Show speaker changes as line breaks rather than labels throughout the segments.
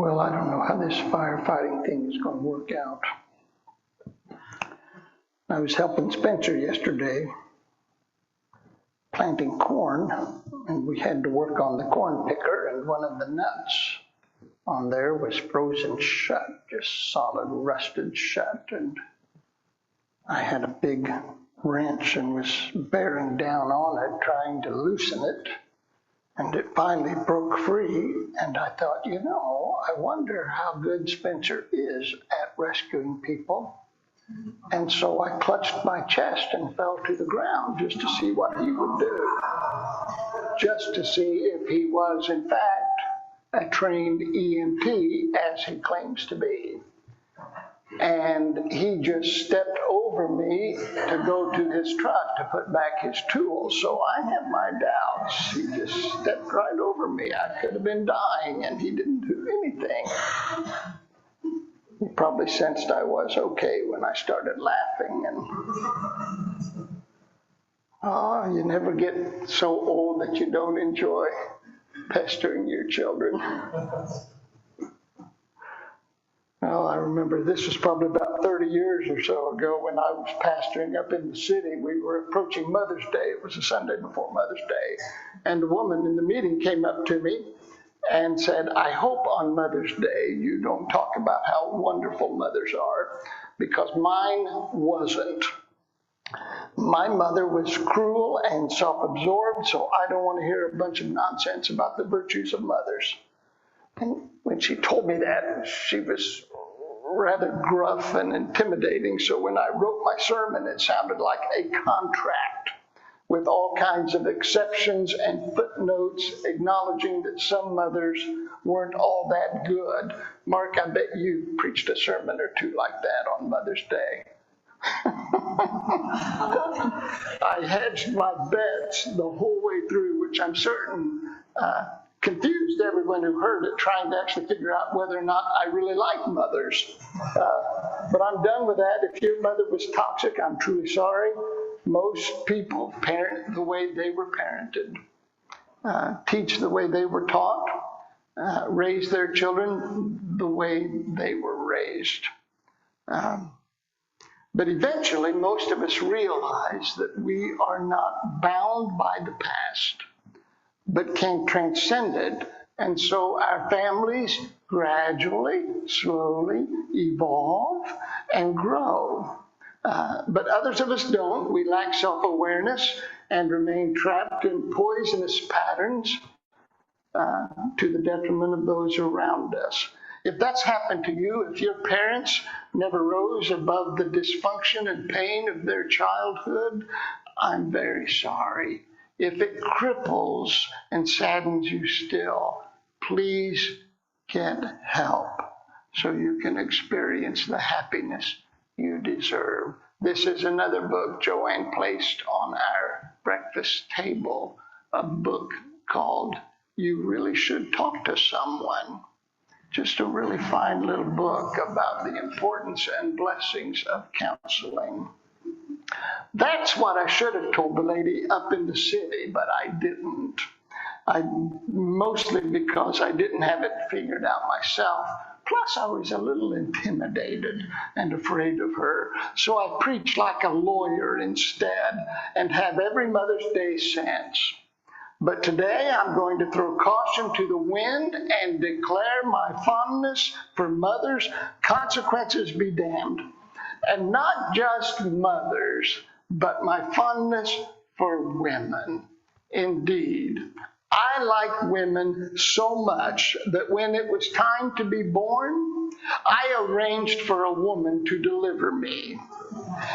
Well, I don't know how this firefighting thing is going to work out. I was helping Spencer yesterday planting corn, and we had to work on the corn picker, and one of the nuts on there was frozen shut, just solid rusted shut, and I had a big wrench and was bearing down on it, trying to loosen it, and it finally broke free, and I thought, I wonder how good Spencer is at rescuing people. And so I clutched my chest and fell to the ground just to see what he would do, just to see if he was, in fact, a trained EMT, as he claims to be. And he just stepped over me to go to his truck to put back his tools. So I have my doubts. He just stepped right over me. I could have been dying, and he didn't do anything. He probably sensed I was okay when I started laughing. And you never get so old that you don't enjoy pestering your children. Well, I remember this was probably about 30 years or so ago when I was pastoring up in the city. We were approaching Mother's Day. It was a Sunday before Mother's Day. And a woman in the meeting came up to me and said, I hope on Mother's Day you don't talk about how wonderful mothers are, because mine wasn't. My mother was cruel and self-absorbed, so I don't want to hear a bunch of nonsense about the virtues of mothers. And when she told me that, she was rather gruff and intimidating, so when I wrote my sermon, it sounded like a contract with all kinds of exceptions and footnotes acknowledging that some mothers weren't all that good. Mark, I bet you preached a sermon or two like that on Mother's Day. I hedged my bets the whole way through, which I'm certain confused everyone who heard it, trying to actually figure out whether or not I really like mothers. But I'm done with that. If your mother was toxic, I'm truly sorry. Most people parent the way they were parented, teach the way they were taught, raise their children the way they were raised. But eventually, most of us realize that we are not bound by the past, but can transcend it. And so our families gradually, slowly evolve and grow. But others of us don't. We lack self-awareness and remain trapped in poisonous patterns to the detriment of those around us. If that's happened to you, if your parents never rose above the dysfunction and pain of their childhood, I'm very sorry. If it cripples and saddens you still, please get help so you can experience the happiness you deserve. This is another book Joanne placed on our breakfast table, a book called You Really Should Talk to Someone. Just a really fine little book about the importance and blessings of counseling. That's what I should have told the lady up in the city, but I didn't. Mostly because I didn't have it figured out myself. Plus, I was a little intimidated and afraid of her. So I preached like a lawyer instead and have every Mother's Day since. But today I'm going to throw caution to the wind and declare my fondness for mothers, consequences be damned. And not just mothers, but my fondness for women. Indeed, I like women so much that when it was time to be born, I arranged for a woman to deliver me.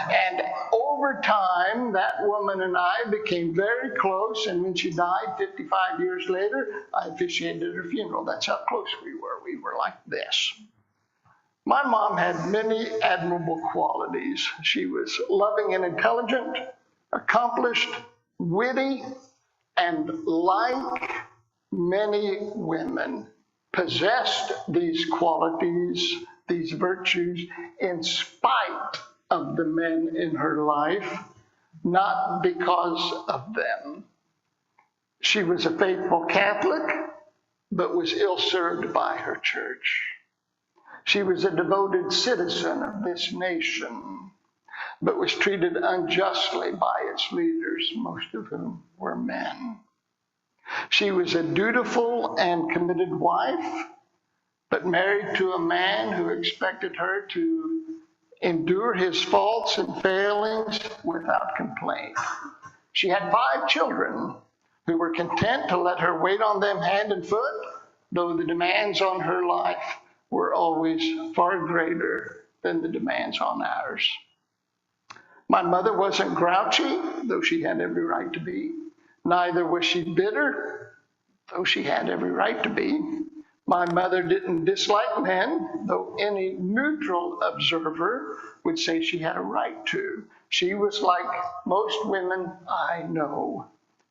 And over time, that woman and I became very close, and when she died 55 years later, I officiated her funeral. That's how close we were. We were like this. My mom had many admirable qualities. She was loving and intelligent, accomplished, witty, and like many women, possessed these qualities, these virtues, in spite of the men in her life, not because of them. She was a faithful Catholic, but was ill-served by her church. She was a devoted citizen of this nation, but was treated unjustly by its leaders, most of whom were men. She was a dutiful and committed wife, but married to a man who expected her to endure his faults and failings without complaint. She had 5 children who were content to let her wait on them hand and foot, though the demands on her life were always far greater than the demands on ours. My mother wasn't grouchy, though she had every right to be. Neither was she bitter, though she had every right to be. My mother didn't dislike men, though any neutral observer would say she had a right to. She was like most women I know,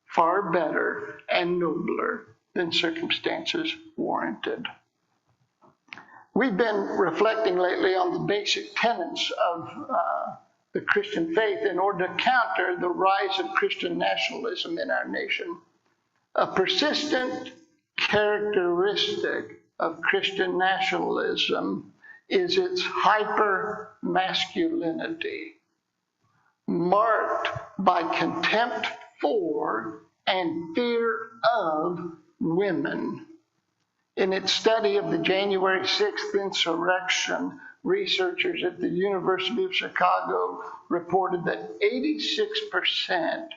far better and nobler than circumstances warranted. We've been reflecting lately on the basic tenets of the Christian faith in order to counter the rise of Christian nationalism in our nation. A persistent characteristic of Christian nationalism is its hyper-masculinity, marked by contempt for and fear of women. In its study of the January 6th insurrection, researchers at the University of Chicago reported that 86%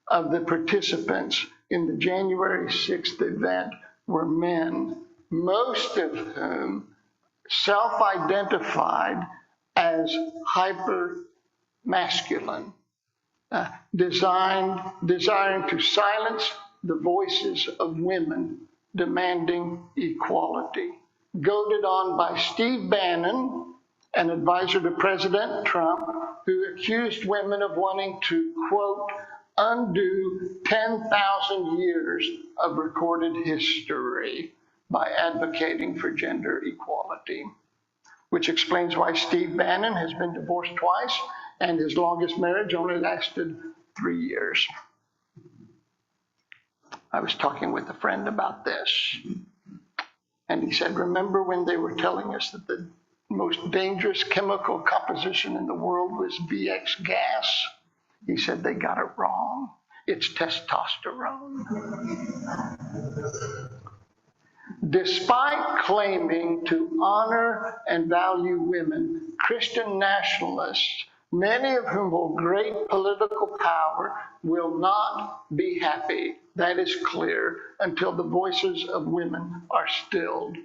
of the participants in the January 6th event were men, most of whom self-identified as hyper-masculine, desiring to silence the voices of women demanding equality. Goaded on by Steve Bannon, an advisor to President Trump, who accused women of wanting to, quote, undo 10,000 years of recorded history by advocating for gender equality, which explains why Steve Bannon has been divorced twice and his longest marriage only lasted 3 years. I was talking with a friend about this, and he said, remember when they were telling us that the most dangerous chemical composition in the world was VX gas? He said they got it wrong. It's testosterone. Despite claiming to honor and value women, Christian nationalists, many of whom hold great political power, will not be happy, that is clear, until the voices of women are stilled.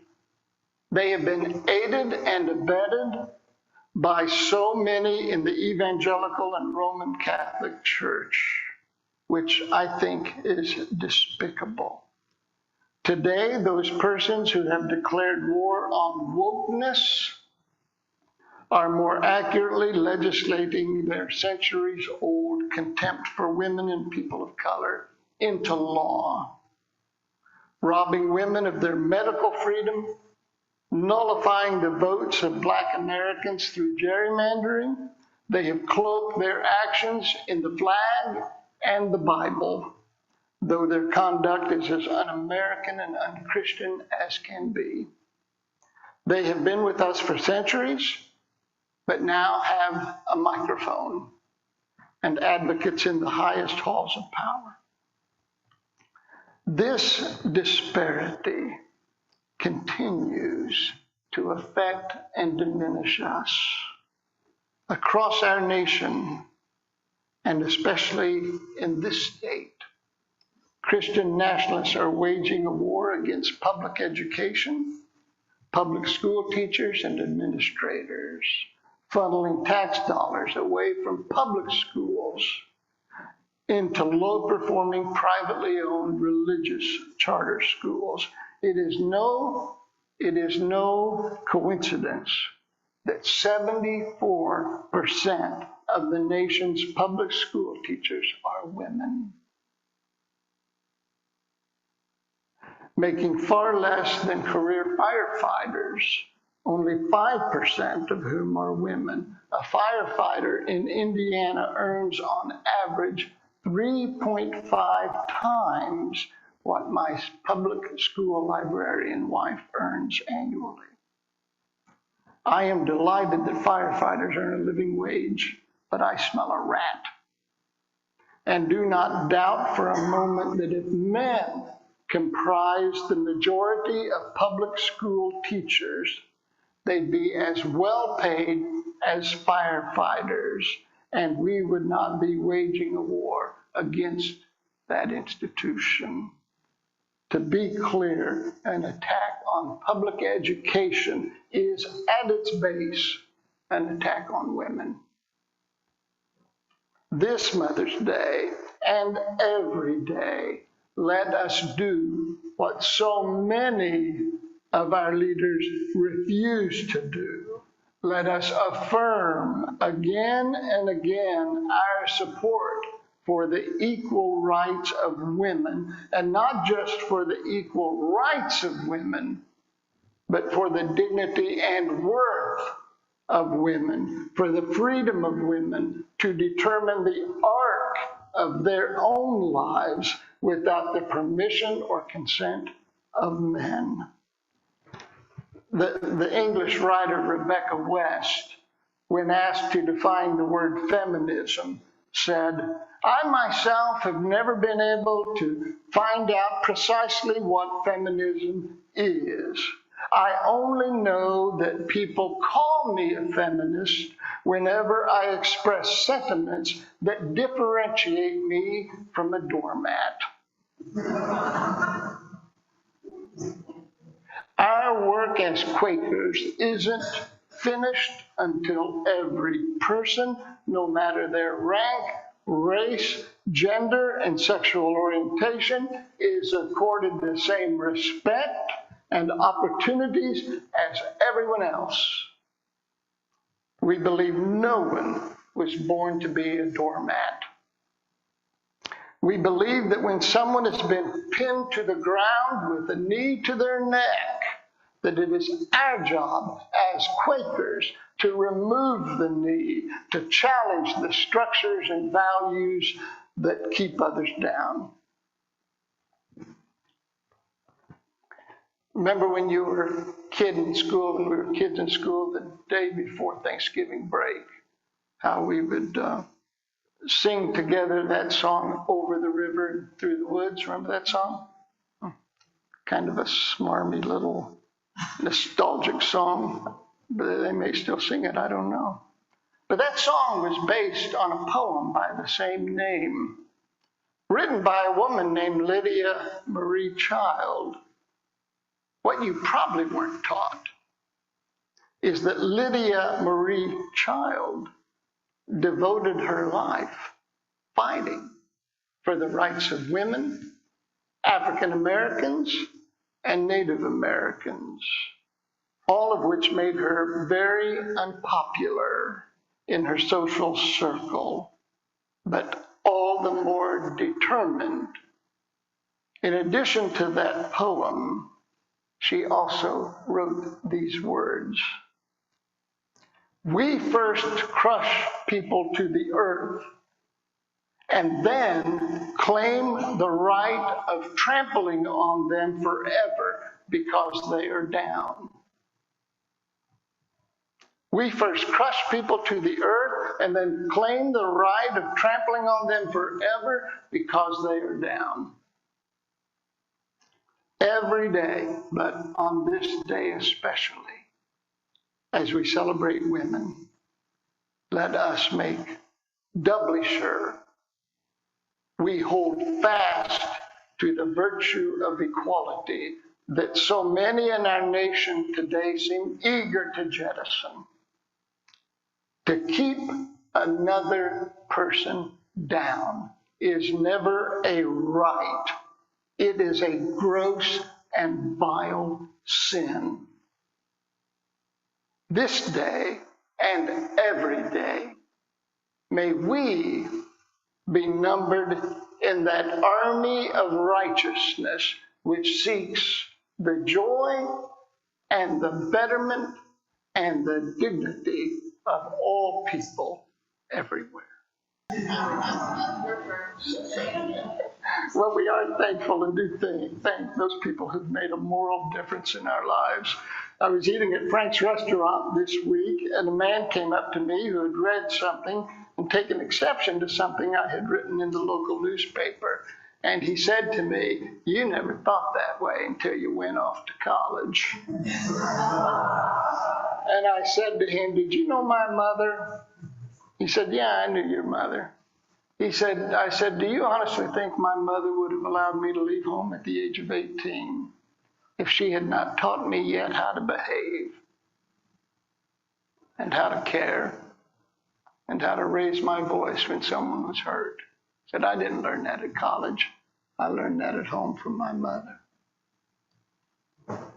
They have been aided and abetted by so many in the evangelical and Roman Catholic Church, which I think is despicable. Today, those persons who have declared war on wokeness are more accurately legislating their centuries-old contempt for women and people of color into law, robbing women of their medical freedom, nullifying the votes of Black Americans through gerrymandering. They have cloaked their actions in the flag and the Bible, though their conduct is as un-American and un-Christian as can be. They have been with us for centuries, but now have a microphone and advocates in the highest halls of power. This disparity continues to affect and diminish us across our nation, and especially in this state. Christian nationalists are waging a war against public education, public school teachers and administrators, funneling tax dollars away from public schools into low-performing, privately owned religious charter schools. It is no coincidence that 74% of the nation's public school teachers are women, making far less than career firefighters, only 5% of whom are women. A firefighter in Indiana earns on average 3.5 times what my public school librarian wife earns annually. I am delighted that firefighters earn a living wage, but I smell a rat. And do not doubt for a moment that if men comprise the majority of public school teachers, they'd be as well paid as firefighters, and we would not be waging a war against that institution. To be clear, an attack on public education is at its base an attack on women. This Mother's Day and every day, let us do what so many of our leaders refuse to do. Let us affirm again and again our support for the equal rights of women, and not just for the equal rights of women, but for the dignity and worth of women, for the freedom of women to determine the arc of their own lives without the permission or consent of men. The English writer Rebecca West, when asked to define the word feminism, said, "I myself have never been able to find out precisely what feminism is. I only know that people call me a feminist whenever I express sentiments that differentiate me from a doormat." Our work as Quakers isn't finished until every person, no matter their rank, race, gender, and sexual orientation, is accorded the same respect and opportunities as everyone else. We believe no one was born to be a doormat. We believe that when someone has been pinned to the ground with a knee to their neck, that it is our job as Quakers to remove the knee, to challenge the structures and values that keep others down. Remember when you were a kid in school, when we were kids in school, the day before Thanksgiving break, how we would sing together that song, "Over the River and Through the Woods." Remember that song? Kind of a smarmy little nostalgic song, but they may still sing it, I don't know. But that song was based on a poem by the same name, written by a woman named Lydia Marie Child. What you probably weren't taught is that Lydia Marie Child devoted her life fighting for the rights of women, African Americans, and Native Americans, all of which made her very unpopular in her social circle, but all the more determined. In addition to that poem, she also wrote these words: "We first crush people to the earth and then claim the right of trampling on them forever because they are down." We first crush people to the earth and then claim the right of trampling on them forever because they are down. Every day, but on this day especially, as we celebrate women, let us make doubly sure we hold fast to the virtue of equality that so many in our nation today seem eager to jettison. To keep another person down is never a right. It is a gross and vile sin. This day and every day, may we be numbered in that army of righteousness which seeks the joy and the betterment and the dignity of all people everywhere. Well, we are thankful and do thank those people who've made a moral difference in our lives. I was eating at Frank's restaurant this week, and a man came up to me who had read something and taken exception to something I had written in the local newspaper. And he said to me, "You never thought that way until you went off to college." And I said to him, "Did you know my mother?" He said, "Yeah, I knew your mother." I said, "Do you honestly think my mother would have allowed me to leave home at the age of 18 if she had not taught me yet how to behave and how to care and how to raise my voice when someone was hurt?" I said, "I didn't learn that at college. I learned that at home from my mother."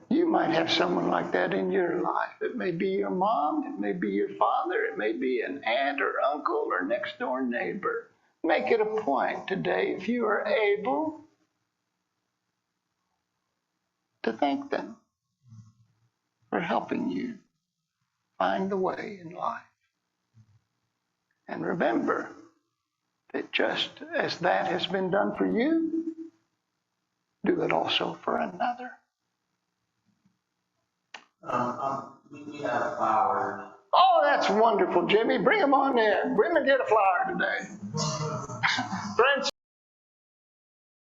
You might have someone like that in your life. It may be your mom, it may be your father, it may be an aunt or uncle or next door neighbor. Make it a point today, if you are able, to thank them for helping you find the way in life. And remember that just as that has been done for you, do it also for another.
We have flowers.
Oh, that's wonderful, Jimmy. Bring them on in. Women get a flower today. Friends.